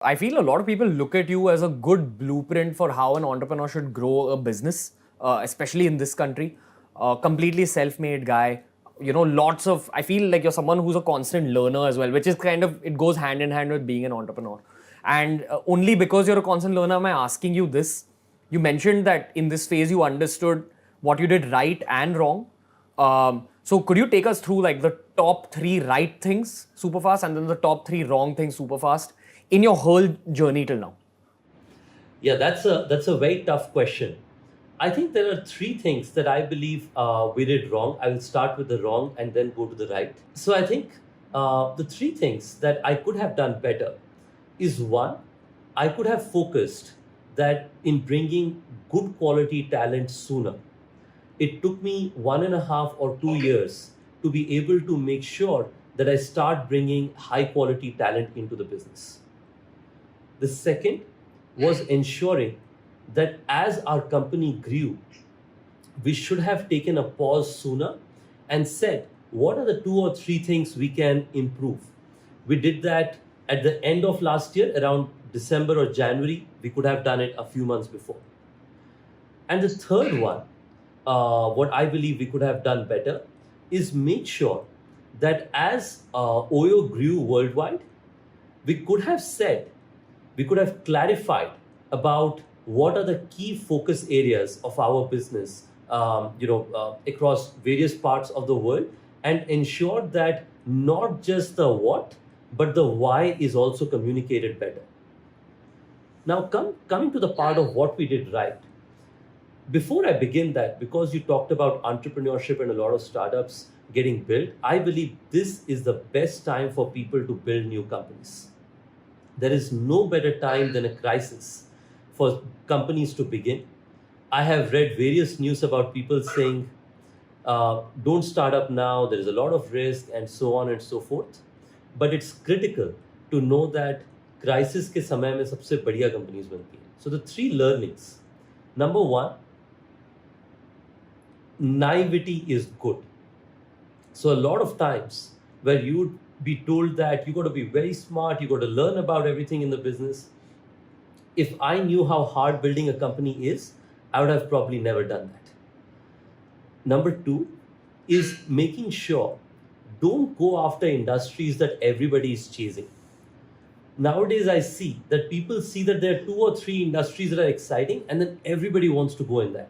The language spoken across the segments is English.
I feel a lot of people look at you as a good blueprint for how an entrepreneur should grow a business, especially in this country. Completely self-made guy. Lots of. I feel like you're someone who's a constant learner as well, which is kind of it goes hand in hand with being an entrepreneur. And only because you're a constant learner, am I asking you this? You mentioned that in this phase you understood what you did right and wrong. So could you take us through like the top three right things super fast and then the top three wrong things super fast in your whole journey till now? Yeah, that's a very tough question. I think there are three things that I believe we did wrong. I will start with the wrong and then go to the right. So I think the three things that I could have done better is one, I could have focused that in bringing good quality talent sooner. It took me 1.5 or 2 years to be able to make sure that I start bringing high quality talent into the business. The second was ensuring that as our company grew, we should have taken a pause sooner and said, what are the 2 or 3 things we can improve? We did that at the end of last year, around December or January. We could have done it a few months before. And the third one, what I believe we could have done better is make sure that as OYO grew worldwide, we could have said, we could have clarified about what are the key focus areas of our business, across various parts of the world, and ensure that not just the what, but the why is also communicated better. Now, coming to the part of what we did right. Before I begin that, because you talked about entrepreneurship and a lot of startups getting built, I believe this is the best time for people to build new companies. There is no better time than a crisis for companies to begin. I have read various news about people saying, don't start up now, there is a lot of risk, and so on and so forth. But it's critical to know that crisis के समय में सबसे बढ़िया companies बनती हैं. So the three learnings. Number one, naivety is good. So a lot of times where you'd be told that you got to be very smart, you got to learn about everything in the business. If I knew how hard building a company is, I would have probably never done that. Number two is making sure don't go after industries that everybody is chasing. Nowadays, I see that people see that there are 2 or 3 industries that are exciting and then everybody wants to go in that.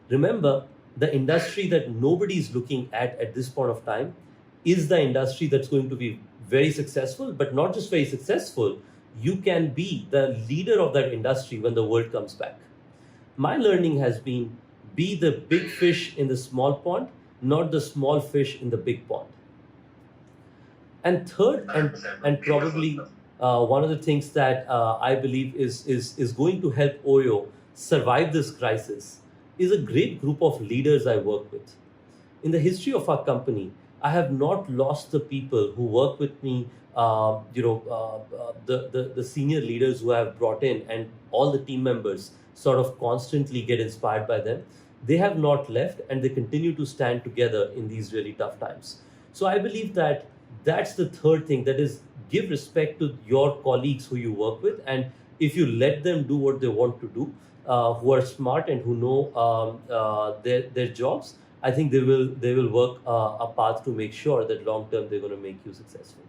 Remember, the industry that nobody is looking at this point of time is the industry that's going to be very successful, but not just very successful. You can be the leader of that industry when the world comes back. My learning has been be the big fish in the small pond, not the small fish in the big pond. And third, and probably one of the things that I believe is going to help OYO survive this crisis is a great group of leaders I work with. In the history of our company, I have not lost the people who work with me, the senior leaders who I have brought in, and all the team members sort of constantly get inspired by them. They have not left and they continue to stand together in these really tough times. So I believe that that's the third thing, that is give respect to your colleagues who you work with, and if you let them do what they want to do, who are smart and who know their jobs, I think they will work a path to make sure that long term they're going to make you successful.